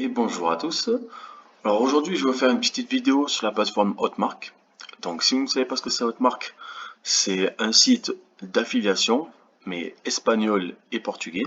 Et bonjour à tous. Alors aujourd'hui, je vais vous faire une petite vidéo sur la plateforme Hotmart. Donc si vous ne savez pas ce que c'est Hotmart, c'est un site d'affiliation, mais espagnol et portugais.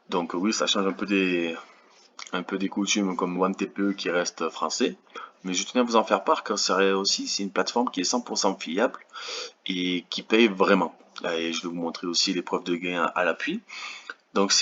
Donc oui, ça change un peu des coutumes comme OneTPE qui reste français. Mais je tenais à vous en faire part car c'est une plateforme qui est 100% fiable et qui paye vraiment. Et je vais vous montrer aussi les preuves de gain à l'appui. Donc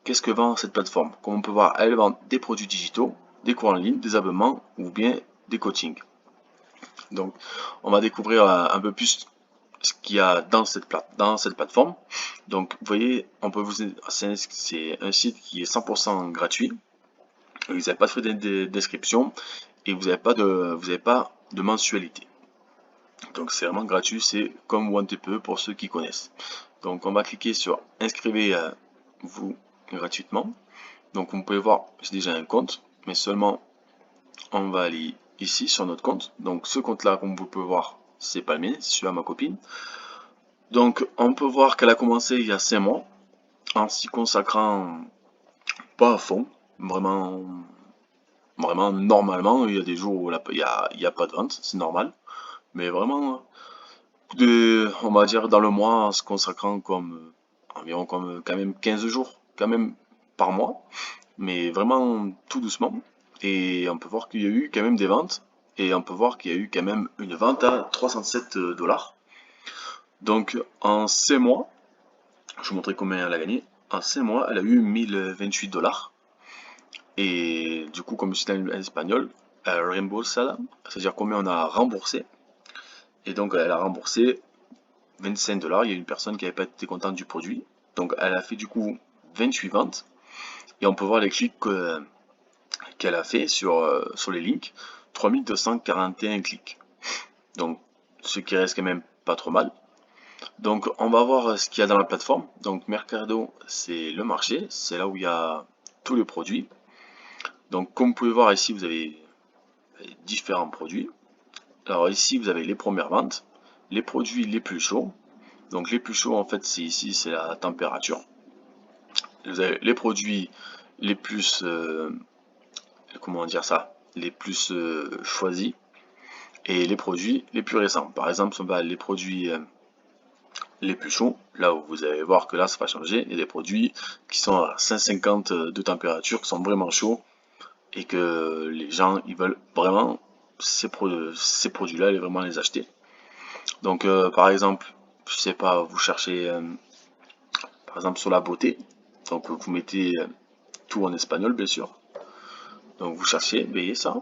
qu'est-ce que vend cette plateforme? Comme on peut voir, elle vend des produits digitaux, des cours en ligne, des abonnements ou bien des coachings. Donc on va découvrir un peu plus ce qu'il y a dans cette plateforme. Donc vous voyez, c'est un site qui est 100% gratuit. Vous n'avez pas de frais d'inscription et vous n'avez pas de mensualité. Donc c'est vraiment gratuit, c'est comme OneTPE pour ceux qui connaissent. Donc on va cliquer sur inscrivez-vous gratuitement. Donc vous pouvez voir, j'ai déjà un compte, mais seulement on va aller ici sur notre compte. Donc ce compte-là, comme vous pouvez voir, c'est pas le mien, c'est celui à ma copine. Donc on peut voir qu'elle a commencé il y a 5 mois, en s'y consacrant pas à fond, vraiment, vraiment normalement, il y a des jours où il y a pas de vente, c'est normal, mais vraiment, on va dire dans le mois, en se consacrant comme environ comme quand même 15 jours, quand même par mois, mais vraiment tout doucement. Et on peut voir qu'il y a eu quand même des ventes, et on peut voir qu'il y a eu quand même une vente à 307 $. Donc en 5 mois, je vous montrer combien elle a gagné. En 5 mois, elle a eu 1028 $. Et du coup, comme c'est en espagnol, reembolsada, c'est-à-dire combien on a remboursé. Et donc elle a remboursé 25 $. Il y a une personne qui n'avait pas été contente du produit. Donc elle a fait du coup 28 ventes. Et on peut voir les clics qu'elle a fait sur les links. 3241 clics. Donc ce qui reste quand même pas trop mal. Donc on va voir ce qu'il y a dans la plateforme. Donc Mercado, c'est le marché, c'est là où il y a tous les produits. Donc comme vous pouvez voir ici, vous avez différents produits. Alors ici, vous avez les premières ventes, les produits les plus chauds. Donc les plus chauds, en fait, c'est ici, c'est la température. Vous avez les produits les plus, comment dire ça, les plus choisis et les produits les plus récents. Par exemple, si on va les produits les plus chauds, là où vous allez voir que là ça va changer, il y a des produits qui sont à 150 de température, qui sont vraiment chauds et que les gens ils veulent vraiment ces produits-là, vraiment les acheter. Donc par exemple, je sais pas, vous cherchez par exemple sur la beauté, donc vous mettez tout en espagnol bien sûr. Donc vous cherchez, veillez ça.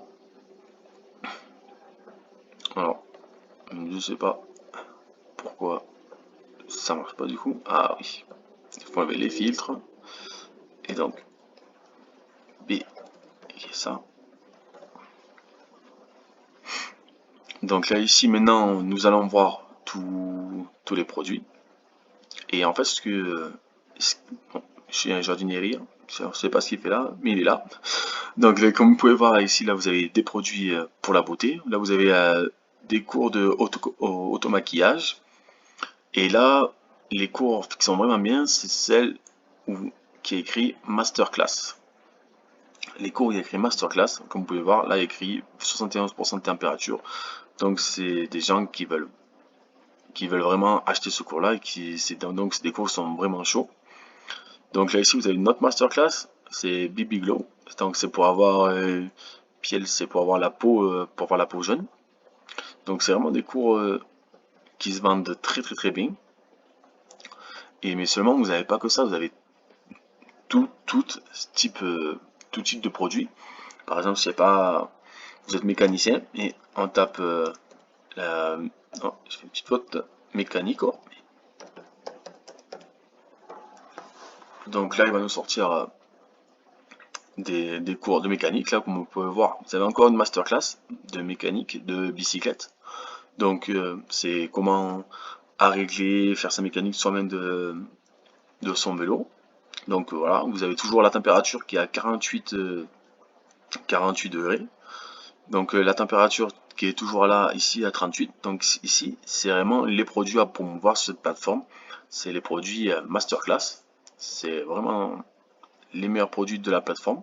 Alors, je sais pas pourquoi ça marche pas du coup. Ah oui, il faut enlever les filtres. Et donc, B, et ça. Donc là ici maintenant nous allons voir tous les produits. Et en fait bon, chez un jardinerie, je ne sais pas ce qu'il fait là, mais il est là. Donc comme vous pouvez voir ici, là vous avez des produits pour la beauté. Là vous avez des cours de auto-maquillage. Et là, les cours qui sont vraiment bien, c'est celle qui est écrit Masterclass. Les cours où il y a écrit Masterclass, comme vous pouvez voir, là il y a écrit 71% de température. Donc c'est des gens qui veulent vraiment acheter ce cours-là et donc c'est des cours qui sont vraiment chauds. Donc là ici vous avez une autre masterclass, c'est BB Glow. Donc c'est pour avoir c'est pour avoir la peau jeune. Donc c'est vraiment des cours qui se vendent très bien. Et mais seulement vous n'avez pas que ça, vous avez tout type tout type de produits. Par exemple, je sais pas, vous êtes mécanicien et on tape la, oh, je fais une petite faute, mécanique. Oh. Donc là, il va nous sortir des cours de mécanique, là, comme vous pouvez voir. Vous avez encore une masterclass de mécanique de bicyclette. Donc, c'est comment à régler, faire sa mécanique soi-même de son vélo. Donc voilà, vous avez toujours la température qui est à 48 degrés. Donc la température qui est toujours là ici à 38. Donc ici, c'est vraiment les produits à promouvoir sur cette plateforme. C'est les produits masterclass. C'est vraiment les meilleurs produits de la plateforme.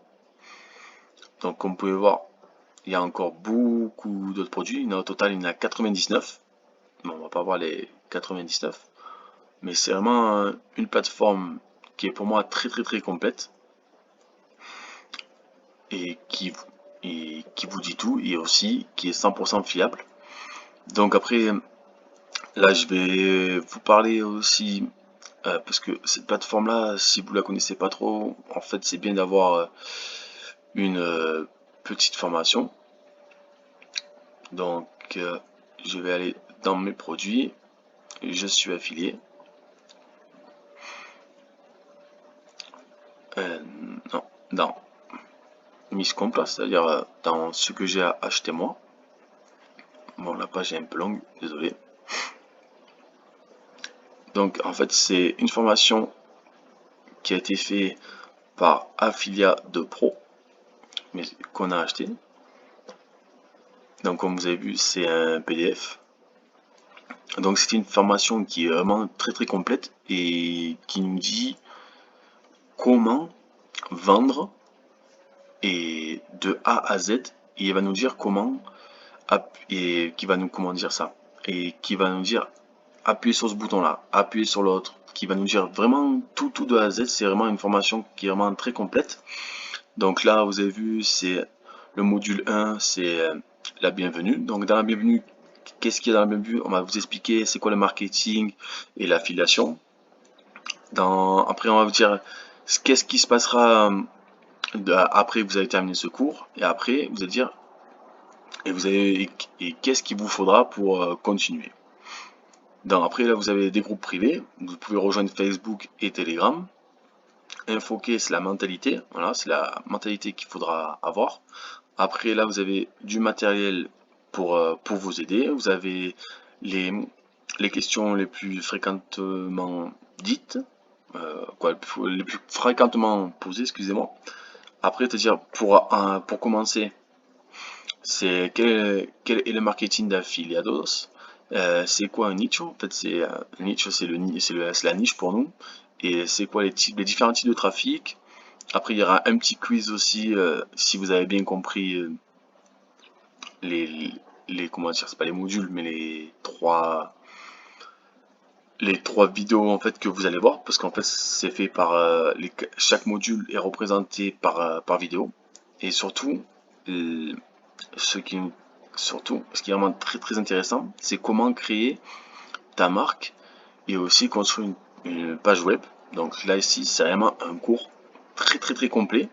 Donc comme vous pouvez voir, il y a encore beaucoup d'autres produits. Au total, il y en a 99. Bon, on va pas voir les 99. Mais c'est vraiment une plateforme qui est pour moi très complète et qui vous dit tout et aussi qui est 100% fiable. Donc après, là je vais vous parler aussi, parce que cette plateforme-là, si vous la connaissez pas trop, en fait c'est bien d'avoir une petite formation. Donc je vais aller dans mes produits, je suis affilié. Non, dans mise compte, c'est-à-dire dans ce que j'ai à acheter moi. Bon, la page est un peu longue, désolé. Donc en fait c'est une formation qui a été faite par Affilia de Pro, mais qu'on a acheté. Donc comme vous avez vu, c'est un PDF. Donc c'est une formation qui est vraiment très complète et qui nous dit comment vendre et de A à Z. Et il va nous dire comment et qui va nous comment dire ça et qui va nous dire appuyer sur ce bouton là, appuyer sur l'autre, qui va nous dire vraiment tout de A à Z. C'est vraiment une formation qui est vraiment très complète. Donc là vous avez vu, c'est le module 1, c'est la bienvenue. Donc dans la bienvenue, qu'est-ce qu'il y a dans la bienvenue? On va vous expliquer c'est quoi le marketing et l'affiliation. Après on va vous dire qu'est-ce qui se passera après que vous avez terminé ce cours, et après vous allez dire et qu'est-ce qu'il vous faudra pour continuer. Donc après là vous avez des groupes privés, vous pouvez rejoindre Facebook et Telegram. Infoquer, c'est la mentalité, voilà, c'est la mentalité qu'il faudra avoir. Après là vous avez du matériel pour vous aider, vous avez les questions les plus fréquemment dites, les plus fréquemment posées, excusez-moi. Après, c'est-à-dire pour commencer, c'est quel est le marketing d'affiliados? C'est quoi un nicho? En fait, c'est un nicho, c'est la niche pour nous. Et c'est quoi les différents types de trafic? Après, il y aura un petit quiz aussi, si vous avez bien compris les, comment dire, c'est pas les modules, mais les trois vidéos en fait que vous allez voir, parce qu'en fait c'est fait par chaque module est représenté par vidéo. Et surtout, euh, ce qui ce qui est vraiment très intéressant, c'est comment créer ta marque et aussi construire une page web. Donc là ici, c'est vraiment un cours très complet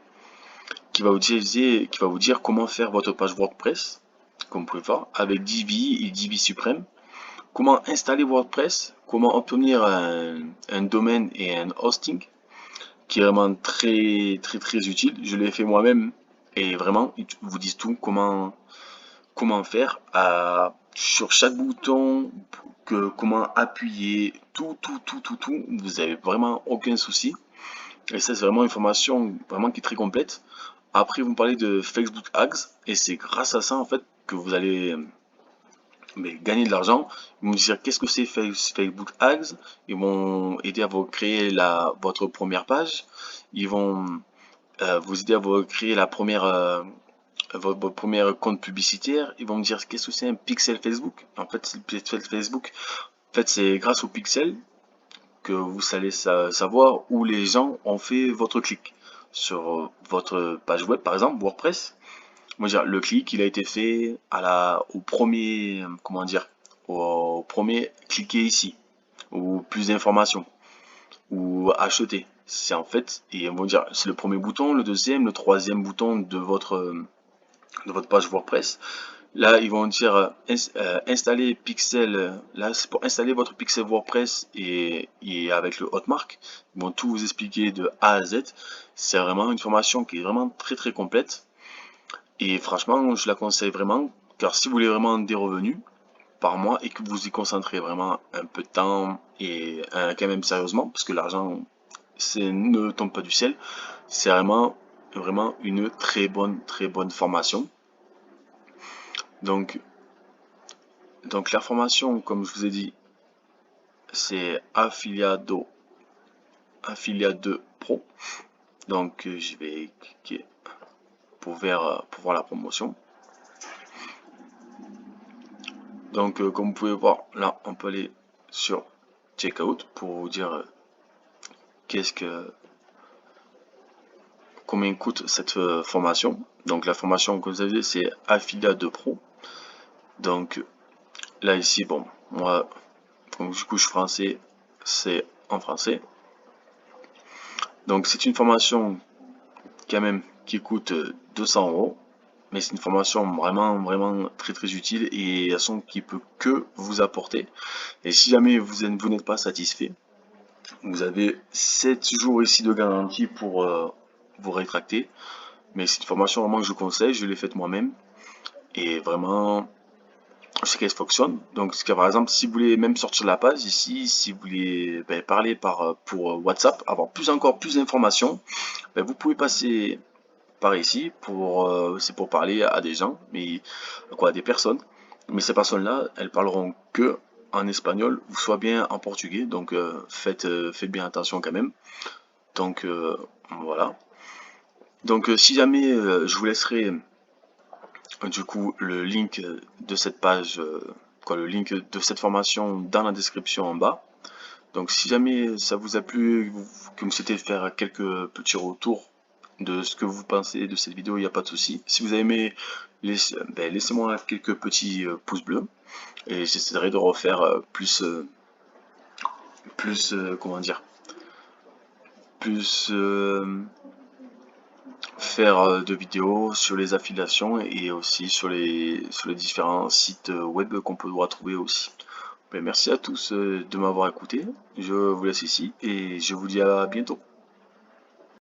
qui va vous dire comment faire votre page WordPress, comme vous pouvez voir, avec Divi et Divi Supreme. Comment installer WordPress, comment obtenir un domaine et un hosting, qui est vraiment très utile. Je l'ai fait moi-même et vraiment, ils vous disent tout, comment faire sur chaque bouton, comment appuyer, tout. Vous avez vraiment aucun souci. Et ça, c'est vraiment une formation vraiment qui est très complète. Après, vous me parlez de Facebook Ads et c'est grâce à ça en fait que vous allez gagner de l'argent. Ils vont dire qu'est-ce que c'est Facebook Ads. Ils vont aider à vous créer votre première page. Ils vont vous aider à vous créer votre premier compte publicitaire. Ils vont me dire qu'est-ce que c'est un pixel Facebook. En fait, c'est le pixel Facebook. En fait, c'est grâce au pixel que vous allez savoir où les gens ont fait votre clic. Sur votre page web, par exemple, WordPress. Moi, dire, le clic, il a été fait au premier, comment dire, au premier cliquer ici, ou plus d'informations, ou acheter. C'est en fait, et on va dire, c'est le premier bouton, le deuxième, le troisième bouton de votre page WordPress. Là, ils vont dire installer Pixel. Là, c'est pour installer votre Pixel WordPress et avec le Hotmart. Ils vont tout vous expliquer de A à Z. C'est vraiment une formation qui est vraiment très complète. Et franchement, je la conseille vraiment, car si vous voulez vraiment des revenus par mois et que vous y concentrez vraiment un peu de temps et quand même sérieusement, parce que l'argent ne tombe pas du ciel, c'est vraiment une très bonne formation. Donc, la formation, comme je vous ai dit, c'est Affiliado 2 Pro. Donc, je vais cliquer pour voir la promotion. Donc comme vous pouvez voir, là on peut aller sur Checkout pour vous dire combien coûte cette formation. Donc la formation que vous avez, c'est Affiliate de Pro. Donc là ici, bon, moi, comme du coup je suis français, c'est en français. Donc c'est une formation quand même qui coûte 200 €, mais c'est une formation vraiment très utile et elles sont qui peut que vous apporter. Et si jamais vous n'êtes pas satisfait, vous avez 7 jours ici de garantie pour vous rétracter. Mais c'est une formation vraiment que je conseille, je l'ai faite moi-même et vraiment je sais qu'elle fonctionne. Donc par exemple, si vous voulez même sortir la page ici, si vous voulez parler pour WhatsApp, avoir encore plus d'informations, vous pouvez passer par ici c'est pour parler à des gens, mais quoi, à des personnes. Mais ces personnes-là, elles parleront que en espagnol ou soit bien en portugais. Donc faites bien attention quand même. Donc voilà. Donc si jamais je vous laisserai du coup le link de cette page, le link de cette formation dans la description en bas. Donc si jamais ça vous a plu, que vous souhaitez faire quelques petits retours de ce que vous pensez de cette vidéo, il n'y a pas de souci. Si vous avez aimé, laissez-moi quelques petits pouces bleus et j'essaierai de refaire comment dire, plus faire de vidéos sur les affiliations et aussi sur les différents sites web qu'on peut trouver aussi. Merci à tous de m'avoir écouté. Je vous laisse ici et je vous dis à bientôt.